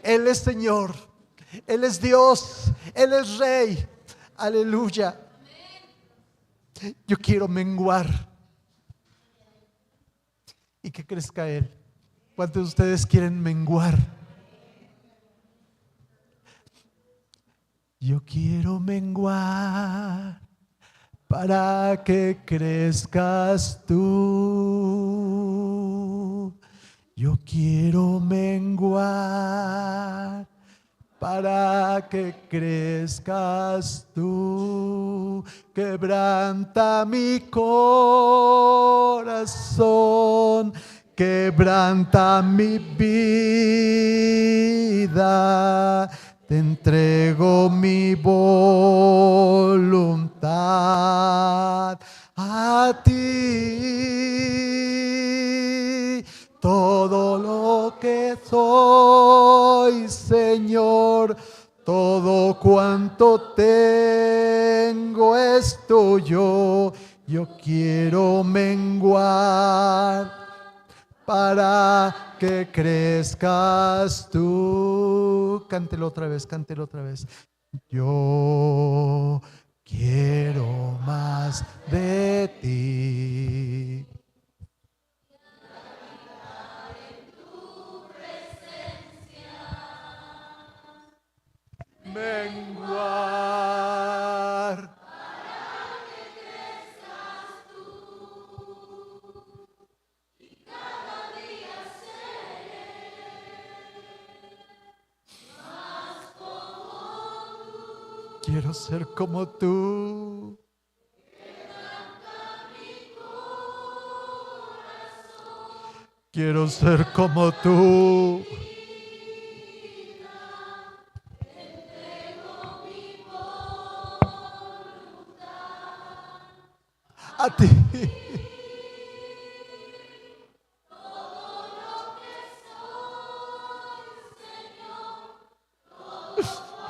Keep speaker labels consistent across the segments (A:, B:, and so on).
A: Él es Señor, Él es Dios, Él es Rey. Aleluya. Yo quiero menguar y que crezca Él. ¿Cuántos de ustedes quieren menguar? Yo quiero menguar para que crezcas tú. Yo quiero menguar para que crezcas tú. Quebranta mi corazón, quebranta mi vida. Te entrego mi voluntad a ti. Todo lo que soy, Señor, todo cuanto tengo es tuyo. Yo quiero menguar para que crezcas tú. Cántelo otra vez, cántelo otra vez. Yo quiero más de ti. Menguar. Quiero ser como tú. Quiero ser como tú. A ti.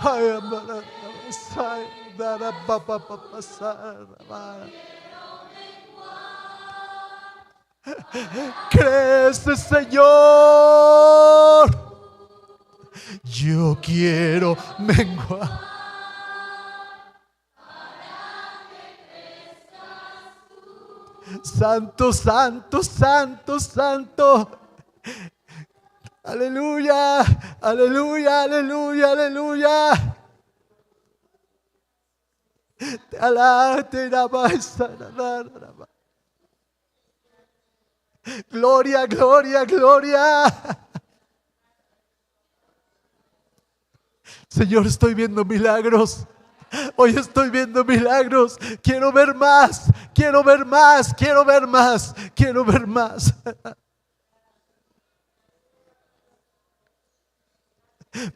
A: Ay, amara, sai, dara, papa, pasar, crece, Señor. Yo quiero menguar. Santo, santo, santo, santo. Aleluya, aleluya, aleluya, aleluya. Gloria, gloria, gloria. Señor, estoy viendo milagros. Hoy estoy viendo milagros. Quiero ver más, quiero ver más, quiero ver más, quiero ver más.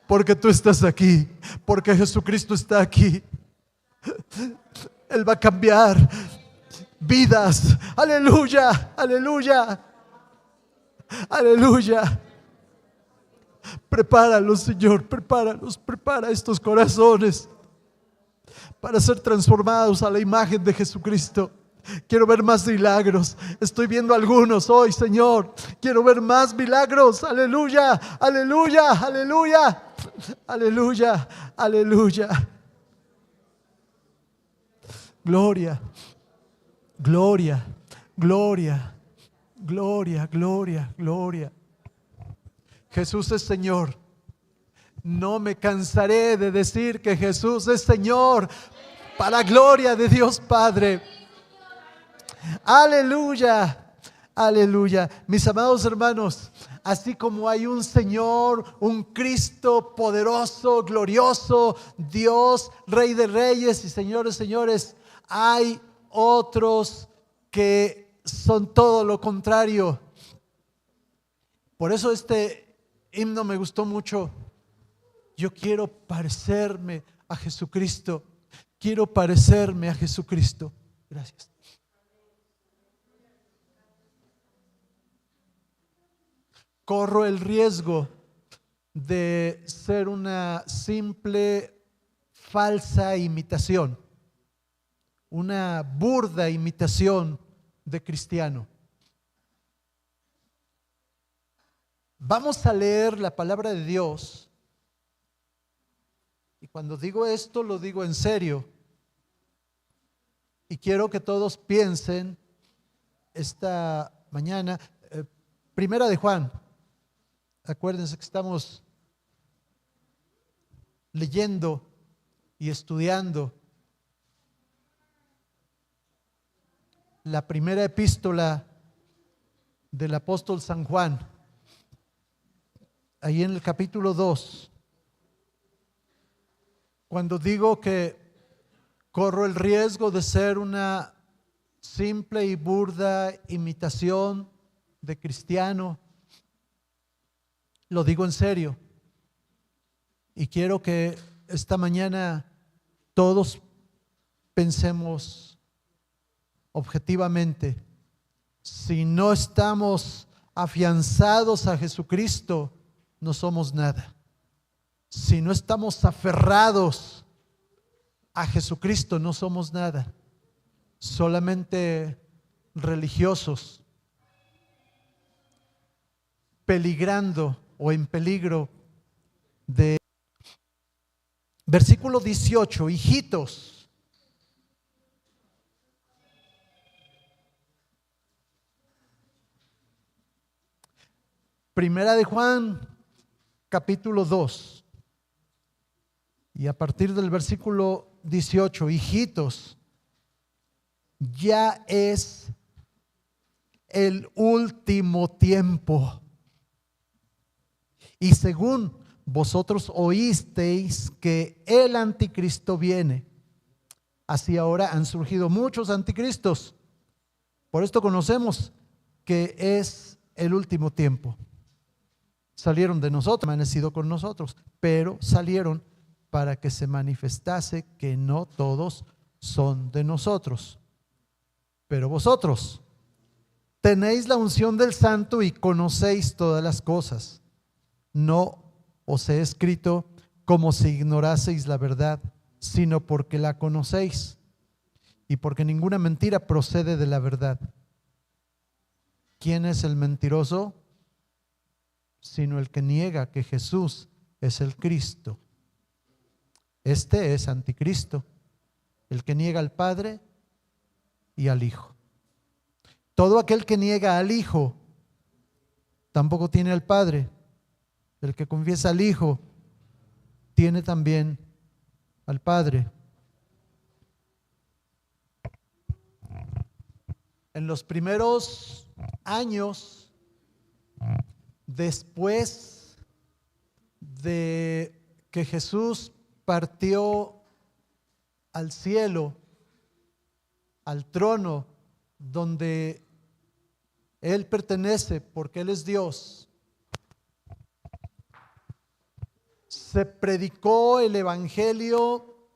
A: Porque tú estás aquí, porque Jesucristo está aquí. Él va a cambiar vidas. Aleluya, aleluya, aleluya. Prepáralos, Señor, prepáralos, prepara estos corazones para ser transformados a la imagen de Jesucristo. Quiero ver más milagros. Estoy viendo algunos hoy, Señor. Quiero ver más milagros. Aleluya, aleluya, aleluya, aleluya, aleluya. Gloria, gloria, gloria, gloria, gloria, gloria. Jesús es Señor. No me cansaré de decir que Jesús es Señor, para gloria de Dios Padre. Aleluya, aleluya. Mis amados hermanos, así como hay un Señor, un Cristo poderoso, glorioso, Dios, Rey de Reyes y Señores, señores, hay otros que son todo lo contrario. Por eso este himno me gustó mucho. Yo quiero parecerme a Jesucristo. Quiero parecerme a Jesucristo. Gracias. Corro el riesgo de ser una simple falsa imitación, una burda imitación de cristiano. Vamos a leer la palabra de Dios Y cuando digo esto, lo digo en serio. Y quiero que todos piensen esta mañana, Primera de Juan. Acuérdense que estamos leyendo y estudiando la primera epístola del apóstol San Juan. Ahí en el capítulo 2, cuando digo que corro el riesgo de ser una simple y burda imitación de cristiano, lo digo en serio. Y quiero que esta mañana todos pensemos objetivamente. Si no estamos afianzados a Jesucristo, no somos nada. Si no estamos aferrados a Jesucristo, no somos nada. Solamente religiosos, peligrando o en peligro de... Versículo 18, hijitos. Primera de Juan, capítulo 2. Y a partir del versículo 18, hijitos, ya es el último tiempo. Y según vosotros oísteis que el anticristo viene, así ahora han surgido muchos anticristos. Por esto conocemos que es el último tiempo. Salieron de nosotros, permanecido con nosotros, pero salieron para que se manifestase que no todos son de nosotros. Pero vosotros tenéis la unción del Santo y conocéis todas las cosas. No os he escrito como si ignoraseis la verdad, sino porque la conocéis y porque ninguna mentira procede de la verdad. ¿Quién es el mentiroso? Sino el que niega que Jesús es el Cristo. Este es anticristo, el que niega al Padre y al Hijo. Todo aquel que niega al Hijo tampoco tiene al Padre. El que confiesa al Hijo tiene también al Padre. En los primeros años, después de que Jesús partió al cielo, al trono donde Él pertenece porque Él es Dios, se predicó el evangelio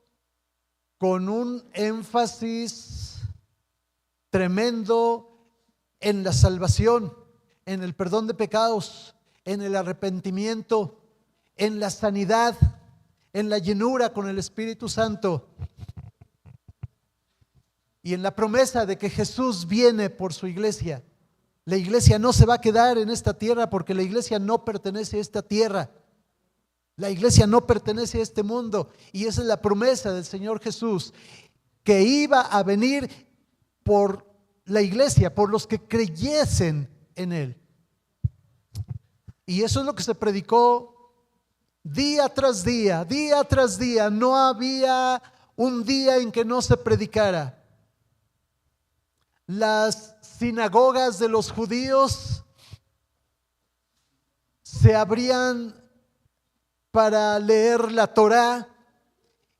A: con un énfasis tremendo en la salvación, en el perdón de pecados, en el arrepentimiento, en la sanidad, en la llenura con el Espíritu Santo y en la promesa de que Jesús viene por su iglesia. La iglesia no se va a quedar en esta tierra porque la iglesia no pertenece a esta tierra. La iglesia no pertenece a este mundo y esa es la promesa del Señor Jesús, que iba a venir por la iglesia, por los que creyesen en Él. Y eso es lo que se predicó día tras día, día tras día. No había un día en que no se predicara. Las sinagogas de los judíos se abrían para leer la Torá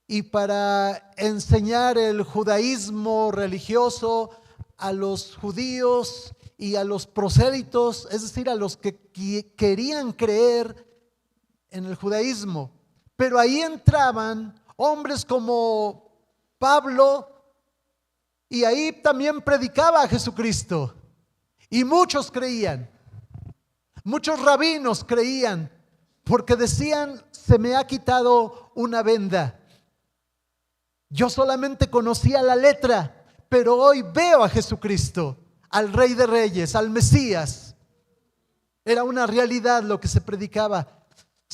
A: y para enseñar el judaísmo religioso a los judíos y a los prosélitos, es decir, a los que querían creer en el judaísmo. Pero ahí entraban hombres como Pablo y ahí también predicaba a Jesucristo y muchos creían, muchos rabinos creían, porque decían: se me ha quitado una venda. Yo solamente conocía la letra, pero hoy veo a Jesucristo, al Rey de Reyes, al Mesías. Era una realidad lo que se predicaba.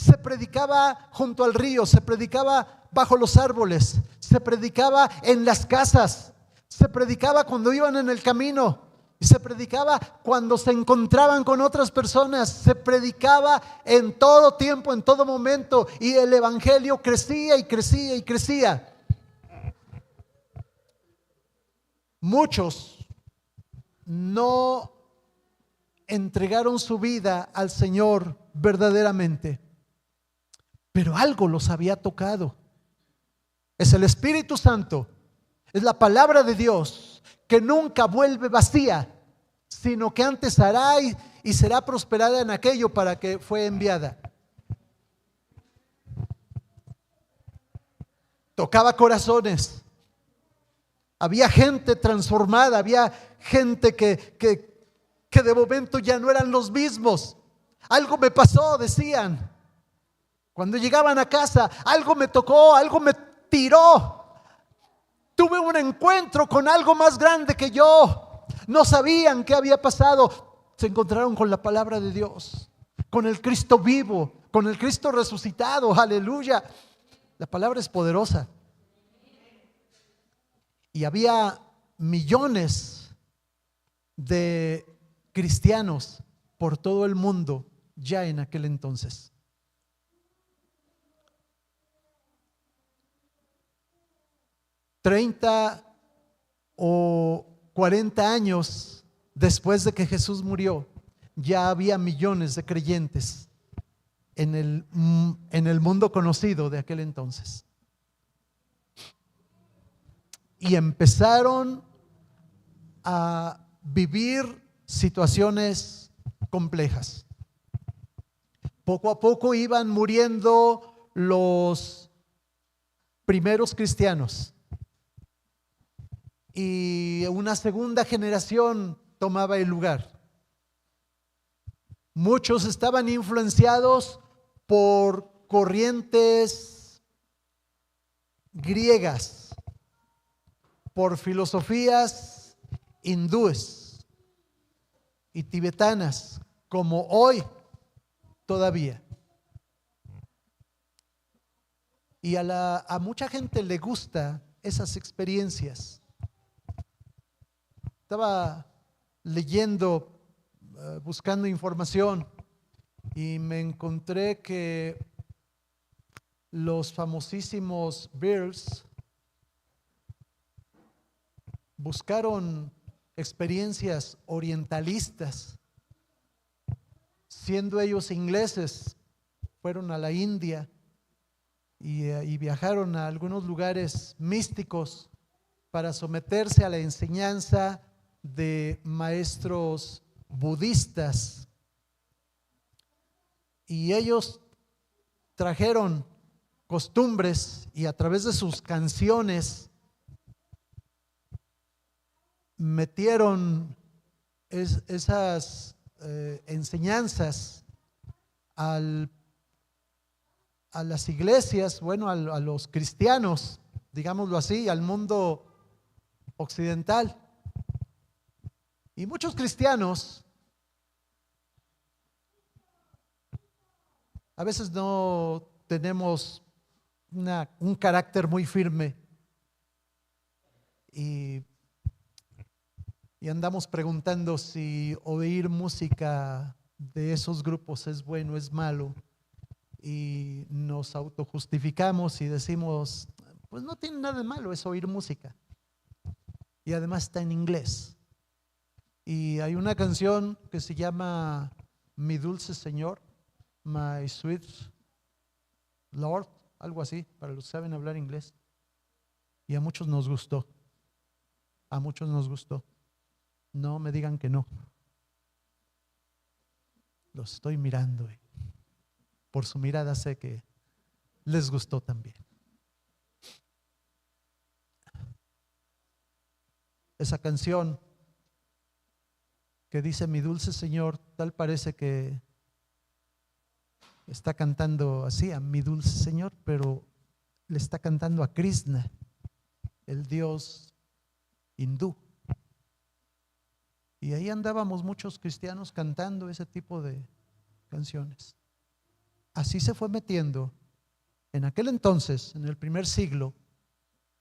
A: Se predicaba junto al río, se predicaba bajo los árboles, se predicaba en las casas, se predicaba cuando iban en el camino, y se predicaba cuando se encontraban con otras personas, se predicaba en todo tiempo, en todo momento, y el evangelio crecía y crecía y crecía. Muchos no entregaron su vida al Señor verdaderamente, pero algo los había tocado. Es el Espíritu Santo, es la palabra de Dios que nunca vuelve vacía, sino que antes hará y será prosperada en aquello para que fue enviada. Tocaba corazones. Había gente transformada, había gente que de momento ya no eran los mismos. Algo me pasó, decían. Cuando llegaban a casa, algo me tocó, algo me tiró. Tuve un encuentro con algo más grande que yo. No sabían qué había pasado. Se encontraron con la palabra de Dios, con el Cristo vivo, con el Cristo resucitado. Aleluya. La palabra es poderosa. Y había millones de cristianos por todo el mundo ya en aquel entonces. 30 o 40 años después de que Jesús murió, ya había millones de creyentes en el mundo conocido de aquel entonces. Y empezaron a vivir situaciones complejas. Poco a poco iban muriendo los primeros cristianos y una segunda generación tomaba el lugar. Muchos estaban influenciados por corrientes griegas, por filosofías hindúes y tibetanas, como hoy todavía. Y a mucha gente le gusta esas experiencias. Estaba leyendo, buscando información, y me encontré que los famosísimos Beatles buscaron experiencias orientalistas. Siendo ellos ingleses, fueron a la India y viajaron a algunos lugares místicos para someterse a la enseñanza de maestros budistas. Y ellos trajeron costumbres y a través de sus canciones metieron esas enseñanzas a las iglesias, bueno, a los cristianos, digámoslo así, al mundo occidental. Y muchos cristianos a veces no tenemos un carácter muy firme y andamos preguntando si oír música de esos grupos es bueno, es malo, y nos autojustificamos y decimos, pues no tiene nada de malo, es oír música, y además está en inglés. Y hay una canción que se llama Mi Dulce Señor, My Sweet Lord, algo así, para los que saben hablar inglés, y a muchos nos gustó, a muchos nos gustó. No me digan que no. Los estoy mirando y por su mirada sé que les gustó también. Esa canción que dice mi dulce Señor, tal parece que está cantando así a mi dulce Señor, pero le está cantando a Krishna, el dios hindú. Y ahí andábamos muchos cristianos cantando ese tipo de canciones. así se fue metiendo en aquel entonces, en el primer siglo,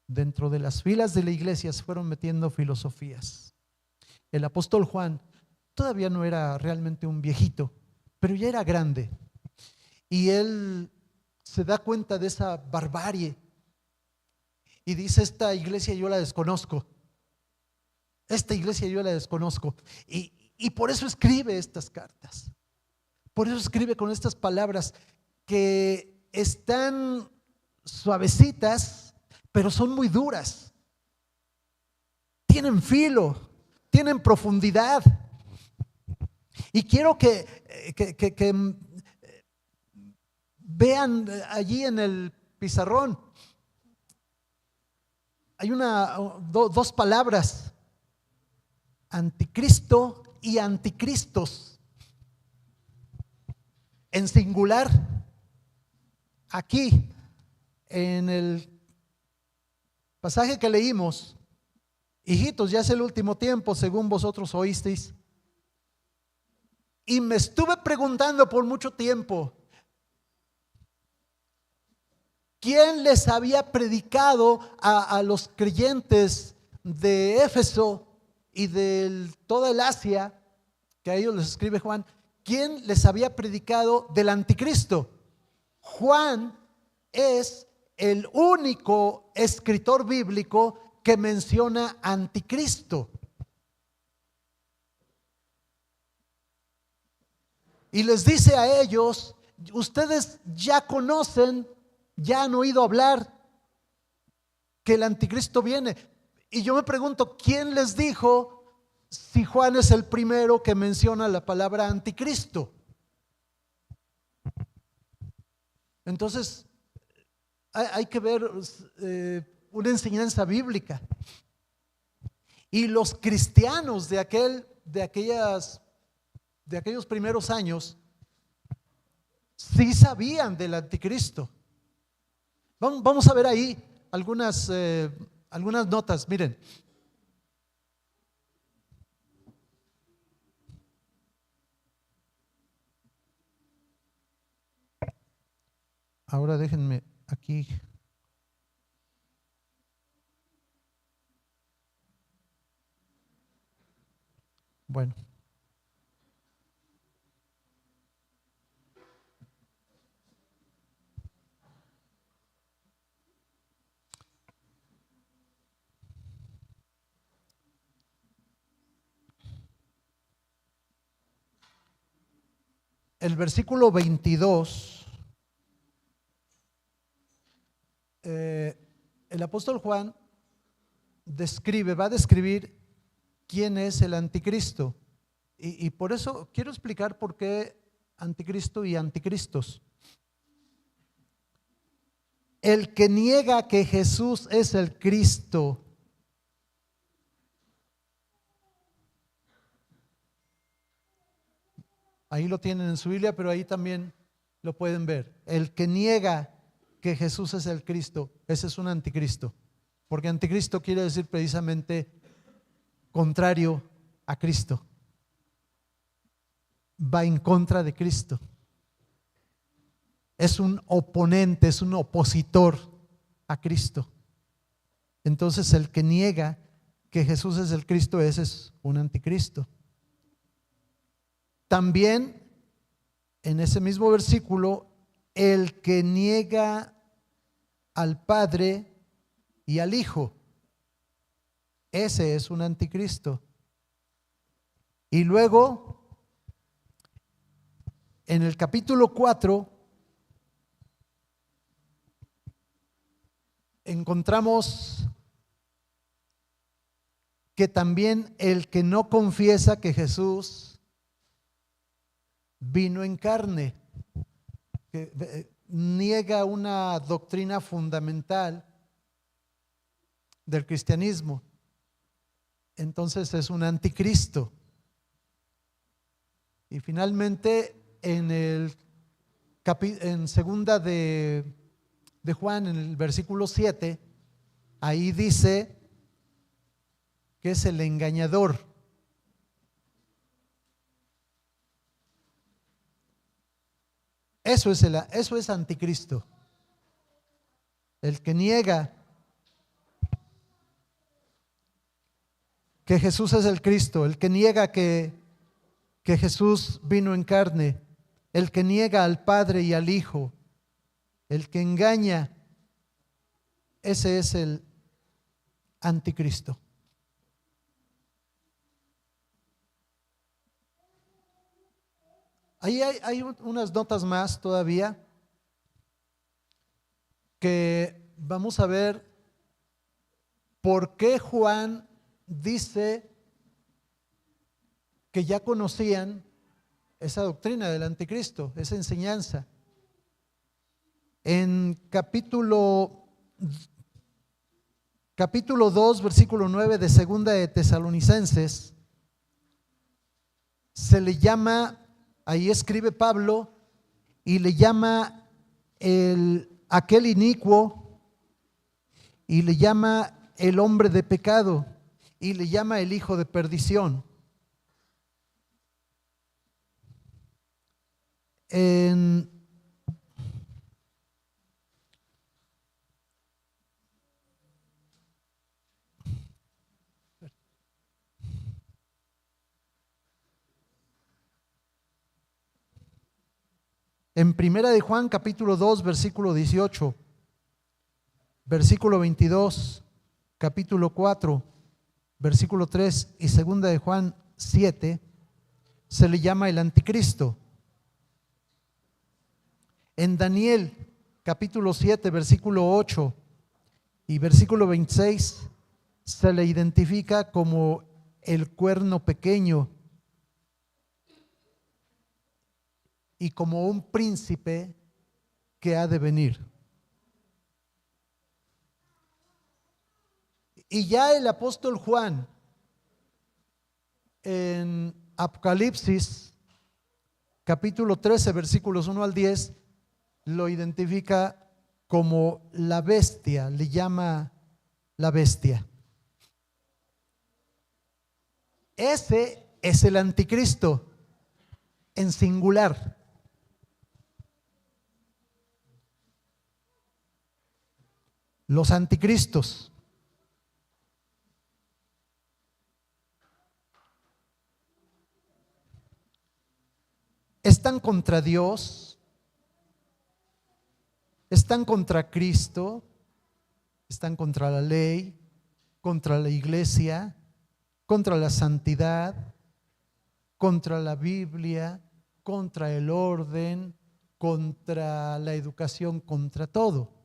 A: dentro de las filas de la iglesia se fueron metiendo filosofías. El apóstol Juan todavía no era realmente un viejito, pero ya era grande. Y él se da cuenta de esa barbarie y dice: esta iglesia yo la desconozco. Esta iglesia yo la desconozco. Y por eso escribe estas cartas. Por eso escribe con estas palabras que están suavecitas, pero son muy duras. Tienen filo, tienen profundidad. Y quiero que vean allí en el pizarrón. Hay dos palabras: anticristo y anticristos, en singular. Aquí en el pasaje que leímos: hijitos, ya es el último tiempo, según vosotros oísteis. Y me estuve preguntando por mucho tiempo, ¿quién les había predicado a los creyentes de Éfeso y de toda el Asia, que a ellos les escribe Juan? ¿Quién les había predicado del anticristo? Juan es el único escritor bíblico que menciona anticristo. Y les dice a ellos: ustedes ya conocen, ya han oído hablar que el anticristo viene. Y yo me pregunto, ¿quién les dijo si Juan es el primero que menciona la palabra anticristo? Entonces hay que ver una enseñanza bíblica. Y los cristianos de aquellos primeros años sí sabían del anticristo. Vamos a ver ahí algunas notas. Miren, ahora déjenme aquí. Bueno, el versículo 22, el apóstol Juan va a describir quién es el anticristo. Y por eso quiero explicar por qué anticristo y anticristos. El que niega que Jesús es el Cristo, ahí lo tienen en su Biblia, pero ahí también lo pueden ver. El que niega que Jesús es el Cristo, ese es un anticristo. Porque anticristo quiere decir precisamente contrario a Cristo. Va en contra de Cristo. Es un oponente, es un opositor a Cristo. Entonces el que niega que Jesús es el Cristo, ese es un anticristo. También en ese mismo versículo, el que niega al Padre y al Hijo, ese es un anticristo. Y luego en el capítulo 4 encontramos que también el que no confiesa que Jesús vino en carne, que niega una doctrina fundamental del cristianismo, entonces es un anticristo. Y finalmente en segunda de Juan, en el versículo 7, ahí dice que es el engañador. Eso es anticristo. El que niega que Jesús es el Cristo, el que niega que Jesús vino en carne, el que niega al Padre y al Hijo, el que engaña, ese es el anticristo. Ahí hay unas notas más todavía que vamos a ver por qué Juan dice que ya conocían esa doctrina del anticristo, esa enseñanza. En capítulo 2, versículo 9 de Segunda de Tesalonicenses, se le llama, ahí escribe Pablo, y le llama aquel inicuo, y le llama el hombre de pecado, y le llama el hijo de perdición. En Primera de Juan capítulo 2 versículo 18, versículo 22, capítulo 4 versículo 3 y Segunda de Juan 7 se le llama el anticristo. En Daniel capítulo 7 versículo 8 y versículo 26 se le identifica como el cuerno pequeño y como un príncipe que ha de venir. Y ya el apóstol Juan en Apocalipsis capítulo 13 versículos 1 al 10 lo identifica como la bestia, le llama la bestia. Ese es el anticristo en singular. Los anticristos están contra Dios, están contra Cristo, están contra la ley, contra la iglesia, contra la santidad, contra la Biblia, contra el orden, contra la educación, contra todo.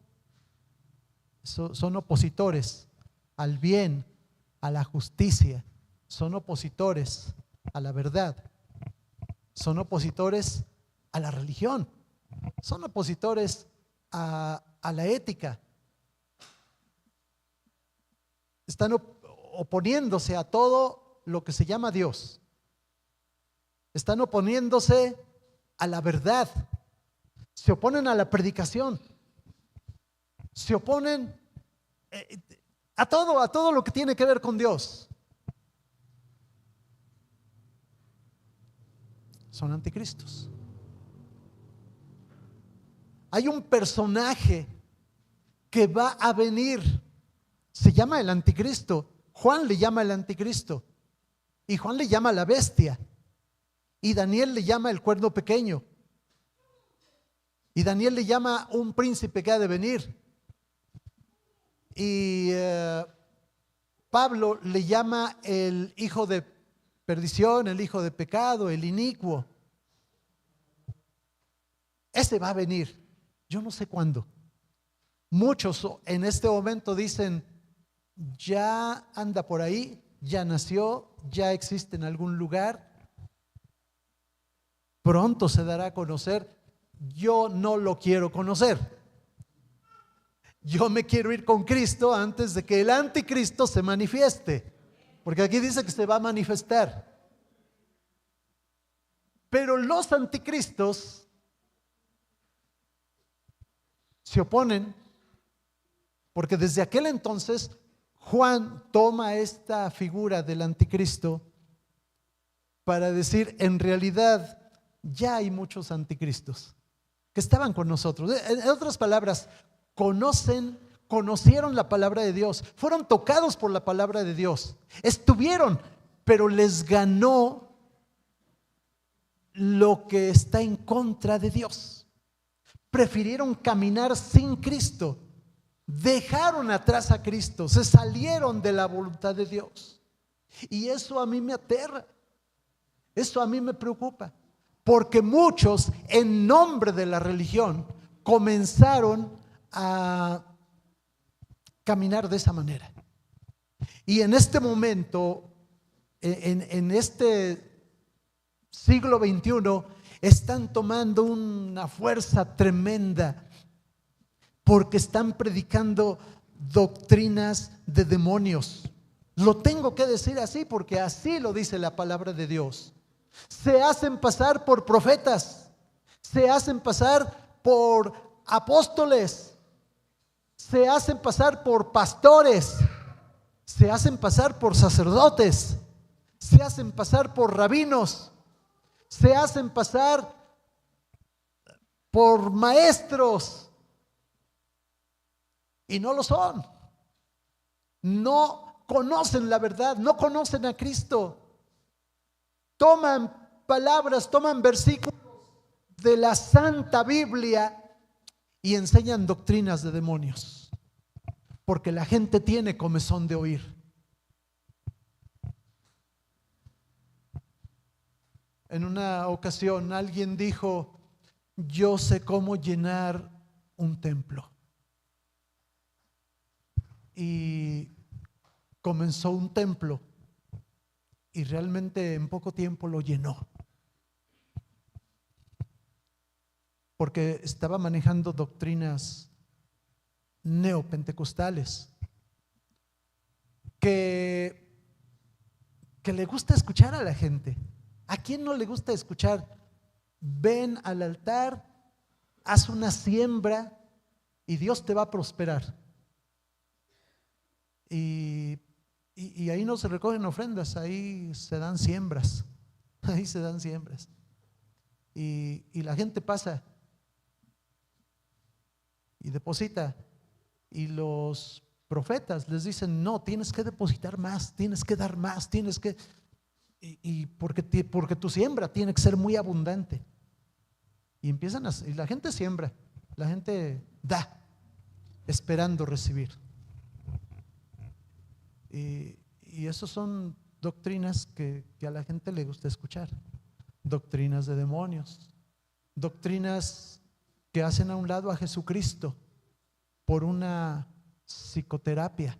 A: Son opositores al bien, a la justicia, son opositores a la verdad, son opositores a la religión, son opositores a la ética. Están oponiéndose a todo lo que se llama Dios. Están oponiéndose a la verdad. Se oponen a la predicación. Se oponen a todo lo que tiene que ver con Dios. Son anticristos. Hay un personaje que va a venir, se llama el anticristo. Juan le llama el anticristo y Juan le llama la bestia y Daniel le llama el cuerno pequeño y Daniel le llama un príncipe que ha de venir y Pablo le llama el hijo de perdición, el hijo de pecado, el inicuo. Ese va a venir, yo no sé cuándo. Muchos en este momento dicen, ya anda por ahí, ya nació, ya existe en algún lugar, pronto se dará a conocer. Yo no lo quiero conocer. Yo me quiero ir con Cristo antes de que el anticristo se manifieste, porque aquí dice que se va a manifestar. Pero los anticristos se oponen, porque desde aquel entonces Juan toma esta figura del anticristo para decir, en realidad ya hay muchos anticristos. que estaban con nosotros. En otras palabras, conocieron la palabra de Dios, fueron tocados por la palabra de Dios, estuvieron, pero les ganó lo que está en contra de Dios. Prefirieron caminar sin Cristo, dejaron atrás a Cristo, se salieron de la voluntad de Dios. Y eso a mí me aterra, eso a mí me preocupa, porque muchos en nombre de la religión comenzaron a caminar de esa manera. Y en este momento, en este siglo XXI, están tomando una fuerza tremenda porque están predicando doctrinas de demonios. Lo tengo que decir así porque así lo dice la palabra de Dios. Se hacen pasar por profetas, se hacen pasar por apóstoles, se hacen pasar por pastores, se hacen pasar por sacerdotes, se hacen pasar por rabinos, se hacen pasar por maestros y no lo son. No conocen la verdad, no conocen a Cristo. Toman palabras, toman versículos de la Santa Biblia y enseñan doctrinas de demonios, porque la gente tiene comezón de oír. En una ocasión alguien dijo: yo sé cómo llenar un templo. Y comenzó un templo y realmente en poco tiempo lo llenó, porque estaba manejando doctrinas neopentecostales que le gusta escuchar a la gente. ¿A quién no le gusta escuchar? Ven al altar, haz una siembra y Dios te va a prosperar. Y ahí no se recogen ofrendas, ahí se dan siembras, ahí se dan siembras. Y la gente pasa y deposita, y los profetas les dicen: no, tienes que depositar más, tienes que dar más, tienes que, porque tu siembra tiene que ser muy abundante. Y y la gente siembra, la gente da, esperando recibir. Y esas son doctrinas que a la gente le gusta escuchar. Doctrinas de demonios, doctrinas que hacen a un lado a Jesucristo por una psicoterapia.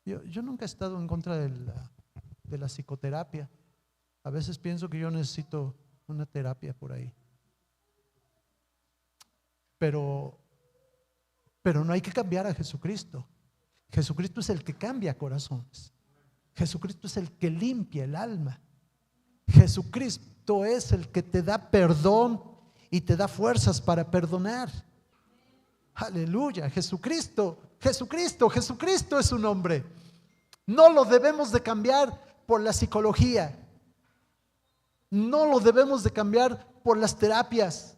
A: Yo nunca he estado en contra de la psicoterapia. A veces pienso que yo necesito una terapia por ahí. Pero no hay que cambiar a Jesucristo. Jesucristo es el que cambia corazones. Jesucristo es el que limpia el alma. Jesucristo es el que te da perdón y te da fuerzas para perdonar. Aleluya. Jesucristo es su nombre. No lo debemos de cambiar por la psicología. No lo debemos de cambiar por las terapias.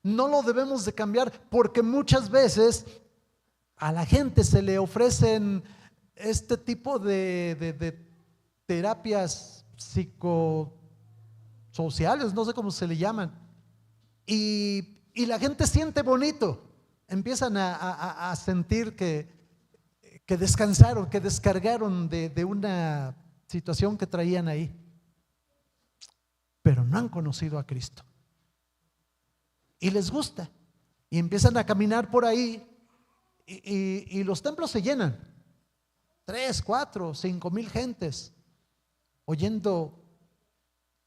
A: No lo debemos de cambiar porque muchas veces a la gente se le ofrecen este tipo de terapias psicosociales, no sé cómo se le llaman, y la gente siente bonito, empiezan a sentir que descansaron, que descargaron de una situación que traían ahí, pero no han conocido a Cristo y les gusta y empiezan a caminar por ahí. Y los templos se llenan, 3, 4, 5 mil gentes oyendo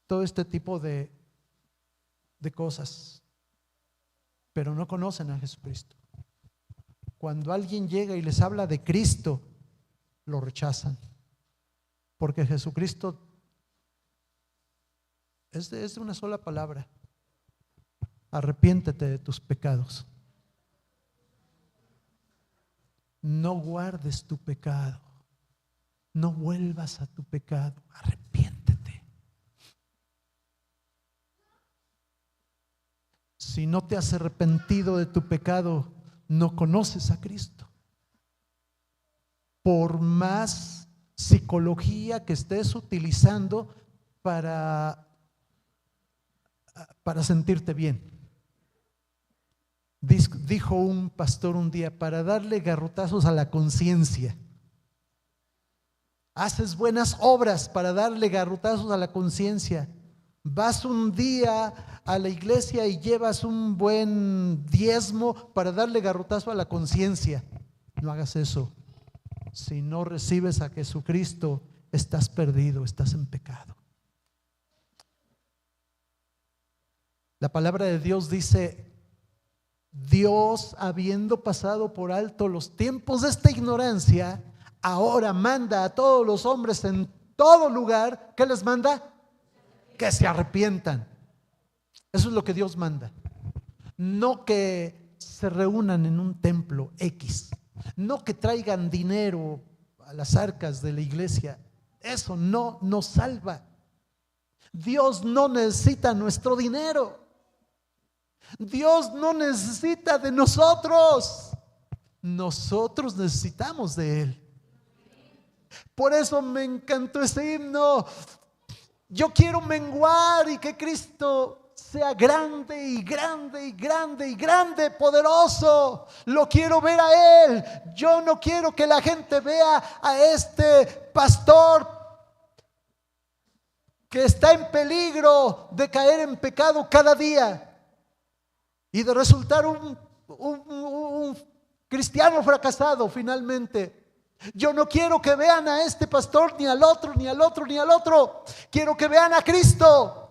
A: todo este tipo de cosas, pero no conocen a Jesucristo. Cuando alguien llega y les habla de Cristo, lo rechazan, porque Jesucristo es de una sola palabra: arrepiéntete de tus pecados. No guardes tu pecado, no vuelvas a tu pecado, arrepiéntete. Si no te has arrepentido de tu pecado, no conoces a Cristo. Por más psicología que estés utilizando para sentirte bien. Dijo un pastor un día, para darle garrotazos a la conciencia. Haces buenas obras para darle garrotazos a la conciencia. Vas un día a la iglesia y llevas un buen diezmo para darle garrotazo a la conciencia. No hagas eso. Si no recibes a Jesucristo, estás perdido, estás en pecado. La palabra de Dios dice: Dios, habiendo pasado por alto los tiempos de esta ignorancia, ahora manda a todos los hombres en todo lugar. ¿Qué les manda? Que se arrepientan. Eso es lo que Dios manda. No que se reúnan en un templo X, no que traigan dinero a las arcas de la iglesia. Eso no nos salva. Dios no necesita nuestro dinero. Dios no necesita de nosotros. Nosotros necesitamos de Él. Por eso me encantó ese himno. Yo quiero menguar y que Cristo sea grande y grande y grande y grande, poderoso. Lo quiero ver a Él. Yo no quiero que la gente vea a este pastor que está en peligro de caer en pecado cada día y de resultar un cristiano fracasado finalmente. Yo no quiero que vean a este pastor, ni al otro, ni al otro, ni al otro. Quiero que vean a Cristo.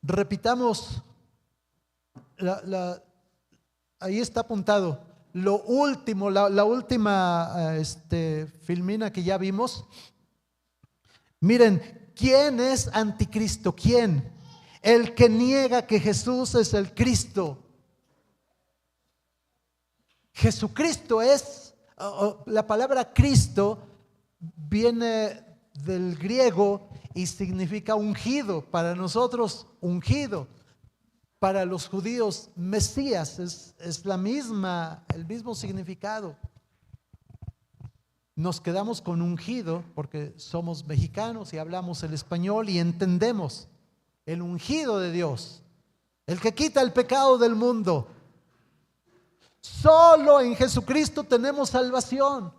A: Repitamos, ahí está apuntado, lo último, la última filmina que ya vimos. Miren, ¿quién es anticristo? ¿Quién? El que niega que Jesús es el Cristo. Jesucristo es, la palabra Cristo viene del griego y significa ungido. Para nosotros, ungido. Para los judíos, Mesías es el mismo significado. Nos quedamos con ungido porque somos mexicanos y hablamos el español y entendemos el ungido de Dios, el que quita el pecado del mundo. Solo en Jesucristo tenemos salvación.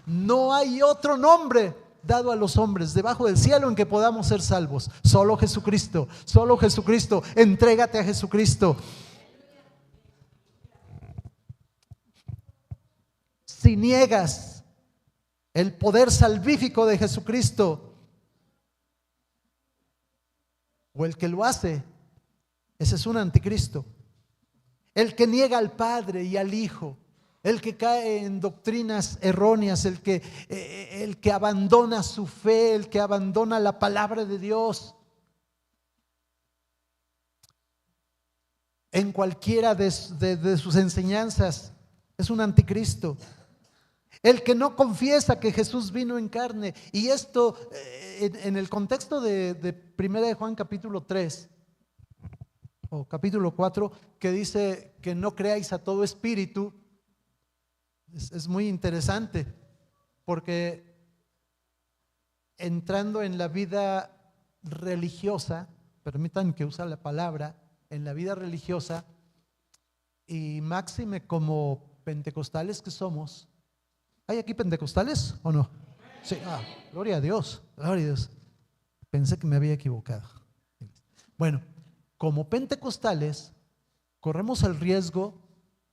A: No hay otro nombre dado a los hombres debajo del cielo en que podamos ser salvos. Solo Jesucristo, solo Jesucristo. Entrégate a Jesucristo. Si niegas el poder salvífico de Jesucristo, o el que lo hace, ese es un anticristo. El que niega al Padre y al Hijo, el que cae en doctrinas erróneas, el que abandona su fe, el que abandona la palabra de Dios, en cualquiera de sus enseñanzas, es un anticristo. El que no confiesa que Jesús vino en carne. Y esto en el contexto de 1 de Juan capítulo 3 o capítulo 4, que dice que no creáis a todo espíritu, es muy interesante, porque entrando en la vida religiosa, permitan que use la palabra, en la vida religiosa, y máxime como pentecostales que somos. ¿Hay aquí pentecostales o no? Sí, gloria a Dios, gloria a Dios. Pensé que me había equivocado. Bueno, como pentecostales corremos el riesgo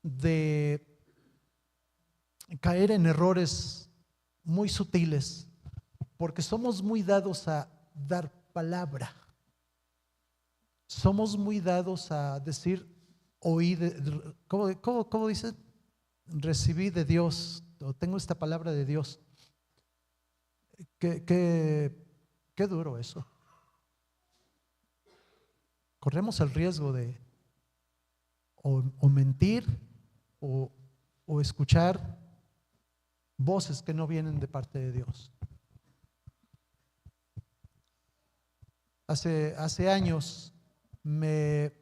A: de caer en errores muy sutiles, porque somos muy dados a dar palabra. Somos muy dados a decir, oí, ¿cómo dice? Recibí de Dios, o tengo esta palabra de Dios. Qué duro eso. Corremos el riesgo de o mentir o escuchar voces que no vienen de parte de Dios. hace años me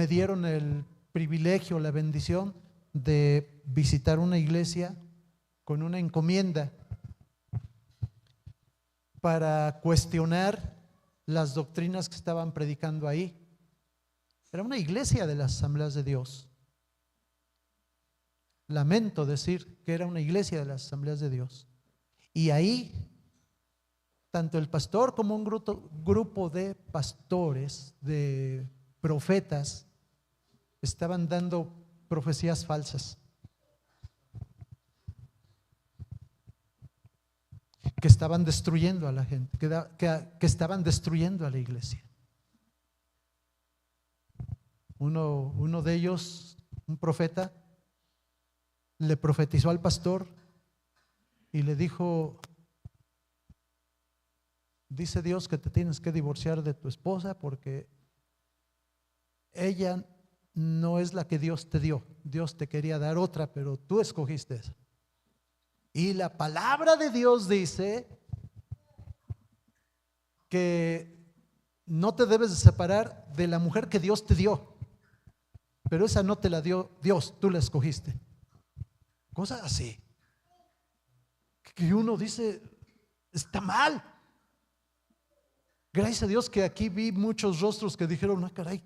A: dieron el privilegio, la bendición de visitar una iglesia con una encomienda para cuestionar las doctrinas que estaban predicando ahí. Era una iglesia de las Asambleas de Dios. Lamento decir que era una iglesia de las Asambleas de Dios. Y ahí, tanto el pastor como un grupo de pastores, de profetas, estaban dando profecías falsas, que estaban destruyendo a la gente, que estaban destruyendo a la iglesia. Uno de ellos, un profeta, le profetizó al pastor y le dijo: dice Dios que te tienes que divorciar de tu esposa porque ella no es la que Dios te dio. Dios te quería dar otra, pero tú escogiste esa. Y la palabra de Dios dice que no te debes de separar de la mujer que Dios te dio, pero esa no te la dio Dios, tú la escogiste. Cosas así que uno dice, está mal. Gracias a Dios que aquí vi muchos rostros que dijeron: ah, caray,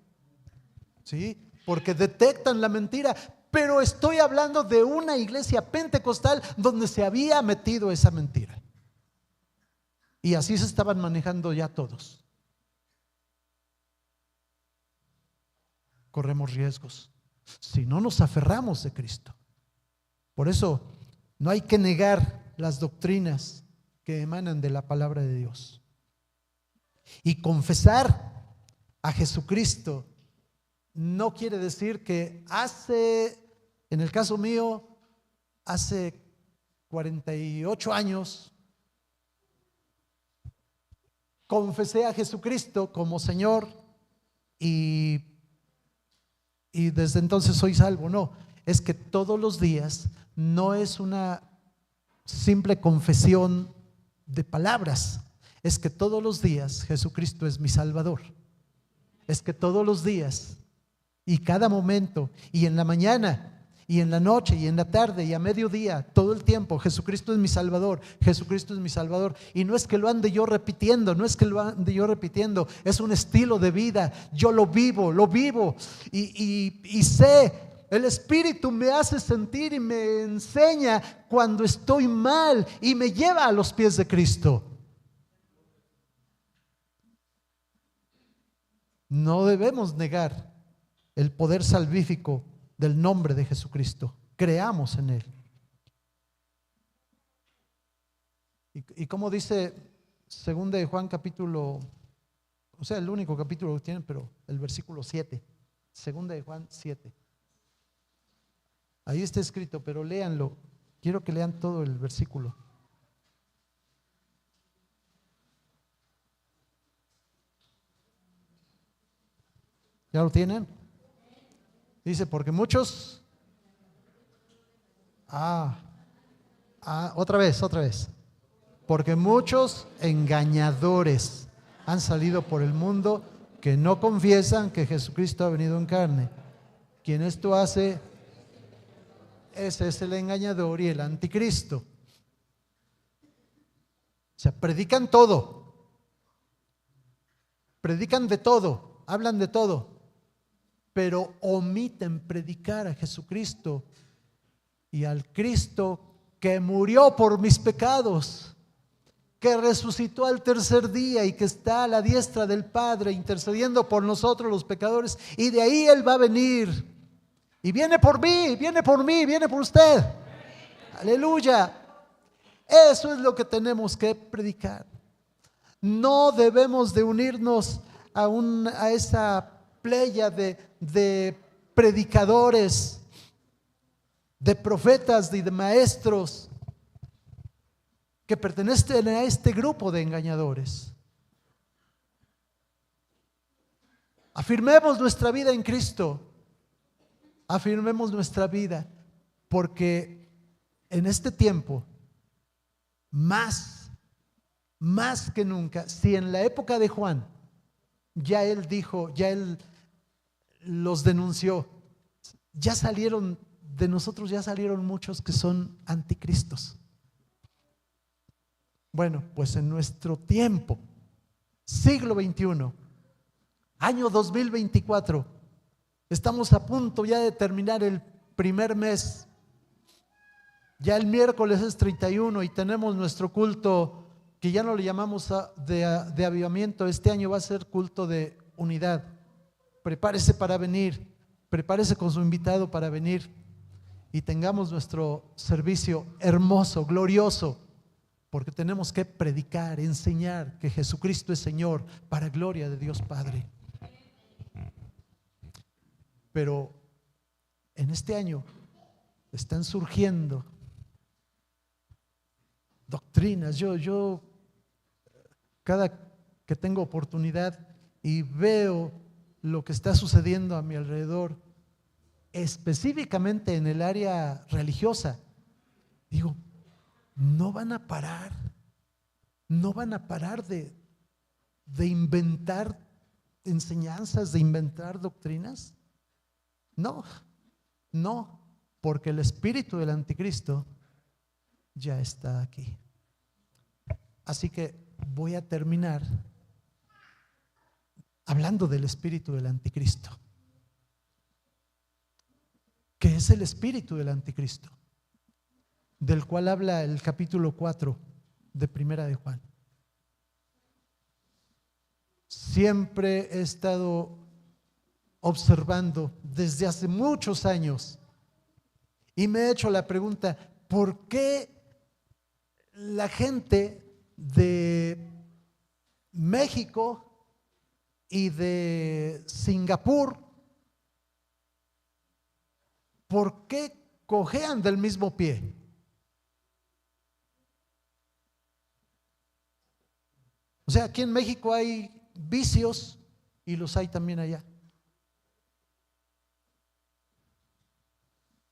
A: sí, porque detectan la mentira. Pero estoy hablando de una iglesia pentecostal donde se había metido esa mentira, y así se estaban manejando ya todos. Corremos riesgos si no nos aferramos de Cristo. Por eso no hay que negar las doctrinas que emanan de la palabra de Dios. Y confesar a Jesucristo no quiere decir que en el caso mío, hace 48 años, confesé a Jesucristo como Señor y desde entonces soy salvo. No, es que todos los días no es una simple confesión de palabras, es que todos los días Jesucristo es mi Salvador. Es que todos los días y cada momento, y en la mañana y en la noche y en la tarde y a mediodía, todo el tiempo, Jesucristo es mi Salvador, Jesucristo es mi Salvador. Y no es que lo ande yo repitiendo, es un estilo de vida. Yo lo vivo y sé, el Espíritu me hace sentir y me enseña cuando estoy mal y me lleva a los pies de Cristo. No debemos negar el poder salvífico del nombre de Jesucristo. Creamos en Él. Y como dice 2 de Juan capítulo, o sea, el único capítulo que tienen, pero el versículo 7, 2 de Juan 7. Ahí está escrito, pero léanlo. Quiero que lean todo el versículo. ¿Ya lo tienen? Dice, porque muchos, otra vez, porque muchos engañadores han salido por el mundo que no confiesan que Jesucristo ha venido en carne. Quien esto hace, ese es el engañador y el anticristo. O sea, predican todo, predican de todo, hablan de todo, pero omiten predicar a Jesucristo y al Cristo que murió por mis pecados, que resucitó al tercer día y que está a la diestra del Padre intercediendo por nosotros los pecadores, y de ahí Él va a venir y viene por mí, viene por usted. Aleluya. Eso es lo que tenemos que predicar. No debemos de unirnos a esa playa de predicadores, de profetas y de maestros que pertenecen a este grupo de engañadores. Afirmemos nuestra vida en Cristo. Afirmemos nuestra vida, porque en este tiempo más más que nunca, si en la época de Juan ya él dijo, ya él los denunció, ya salieron de nosotros, ya salieron muchos que son anticristos. Bueno, pues en nuestro tiempo, siglo XXI, año 2024, estamos a punto ya de terminar el primer mes. Ya el miércoles es 31 y tenemos nuestro culto que ya no le llamamos de avivamiento. Este año va a ser culto de unidad. Prepárese para venir, prepárese con su invitado para venir y tengamos nuestro servicio hermoso, glorioso, porque tenemos que predicar, enseñar que Jesucristo es Señor para gloria de Dios Padre. Pero en este año están surgiendo doctrinas. Yo cada que tengo oportunidad y veo lo que está sucediendo a mi alrededor, específicamente en el área religiosa, digo, no van a parar de inventar enseñanzas, de inventar doctrinas. No, porque el espíritu del anticristo ya está aquí. Así que voy a terminar hablando del espíritu del anticristo. ¿Qué es el espíritu del anticristo? Del cual habla el capítulo 4 de Primera de Juan. Siempre he estado observando desde hace muchos años y me he hecho la pregunta, ¿por qué la gente de México y de Singapur, por qué cojean del mismo pie? O sea, aquí en México hay vicios y los hay también allá.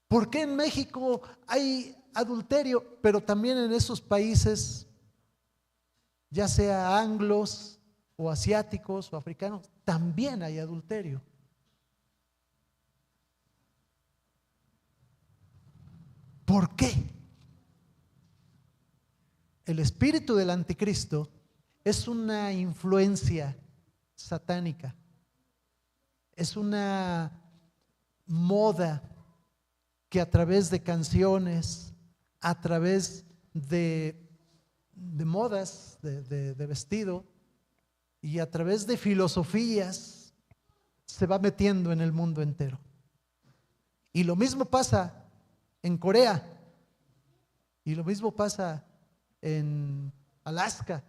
A: ¿Por qué en México hay adulterio, pero también en esos países, ya sea anglos o asiáticos o africanos, también hay adulterio? ¿Por qué? El espíritu del anticristo es una influencia satánica, es una moda que a través de canciones, a través de modas de vestido y a través de filosofías se va metiendo en el mundo entero. Y lo mismo pasa en Corea, y lo mismo pasa en Alaska.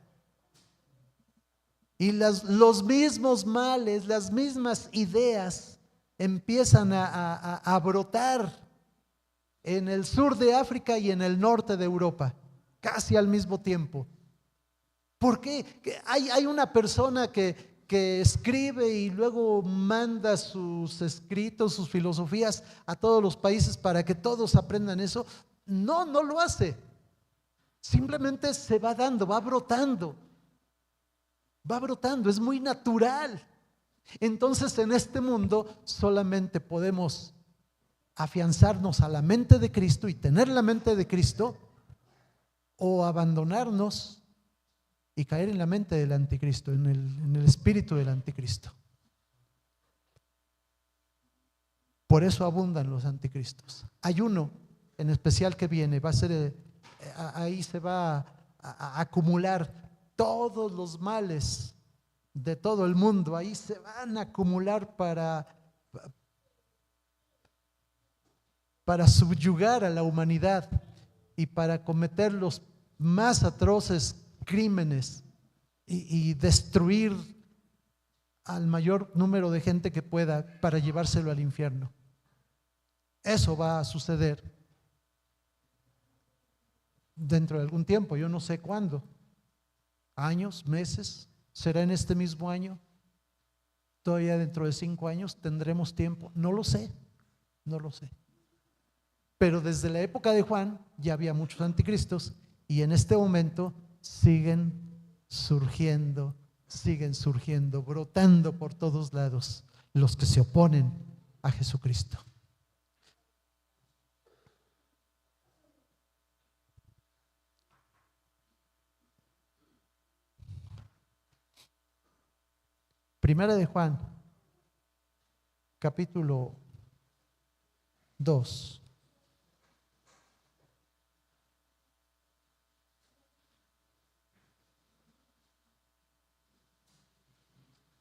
A: Y los mismos males, las mismas ideas empiezan a brotar en el sur de África y en el norte de Europa, casi al mismo tiempo. ¿Por qué? Hay una persona que escribe y luego manda sus escritos, sus filosofías a todos los países para que todos aprendan eso. No lo hace. Simplemente se va dando, va brotando, es muy natural. Entonces en este mundo solamente podemos afianzarnos a la mente de Cristo y tener la mente de Cristo, o abandonarnos y caer en la mente del anticristo, en el espíritu del anticristo. Por eso abundan los anticristos. Hay uno en especial que viene, va a ser, ahí se va a acumular todos los males de todo el mundo, ahí se van a acumular para subyugar a la humanidad y para cometer los más atroces crímenes y destruir al mayor número de gente que pueda para llevárselo al infierno. Eso va a suceder dentro de algún tiempo, yo no sé cuándo, años, meses, será en este mismo año, todavía dentro de 5 años tendremos tiempo, no lo sé. Pero desde la época de Juan ya había muchos anticristos y en este momento siguen surgiendo, siguen surgiendo, brotando por todos lados los que se oponen a Jesucristo. Primera de Juan, capítulo 2.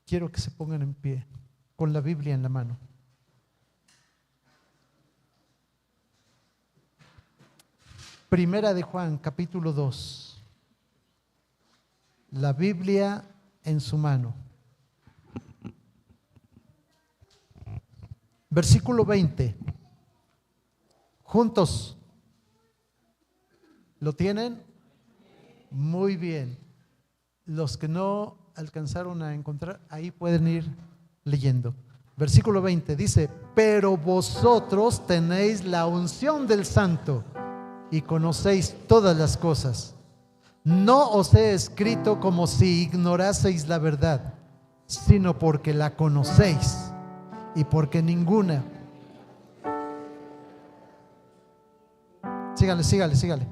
A: Quiero que se pongan en pie con la Biblia en la mano. Primera de Juan, capítulo 2. La Biblia en su mano. Versículo 20. Juntos. ¿Lo tienen? Muy bien. Los que no alcanzaron a encontrar, ahí pueden ir leyendo. Versículo 20 dice: pero vosotros tenéis la unción del Santo y conocéis todas las cosas. No os he escrito como si ignoraseis la verdad, sino porque la conocéis y porque ninguna. Sígale.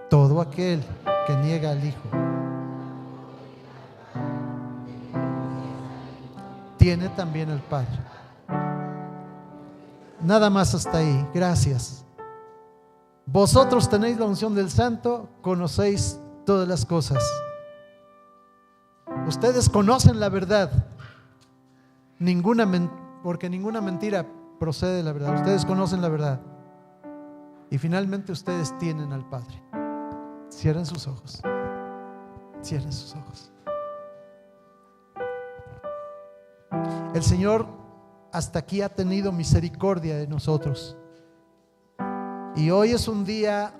A: Todo aquel que niega al Hijo tiene también al Padre. Nada más hasta ahí, gracias. Vosotros tenéis la unción del Santo, conocéis todas las cosas. Ustedes conocen la verdad, porque ninguna mentira procede de la verdad. Ustedes conocen la verdad y finalmente ustedes tienen al Padre. Cierren sus ojos. Cierren sus ojos. El Señor hasta aquí ha tenido misericordia de nosotros. Y hoy es un día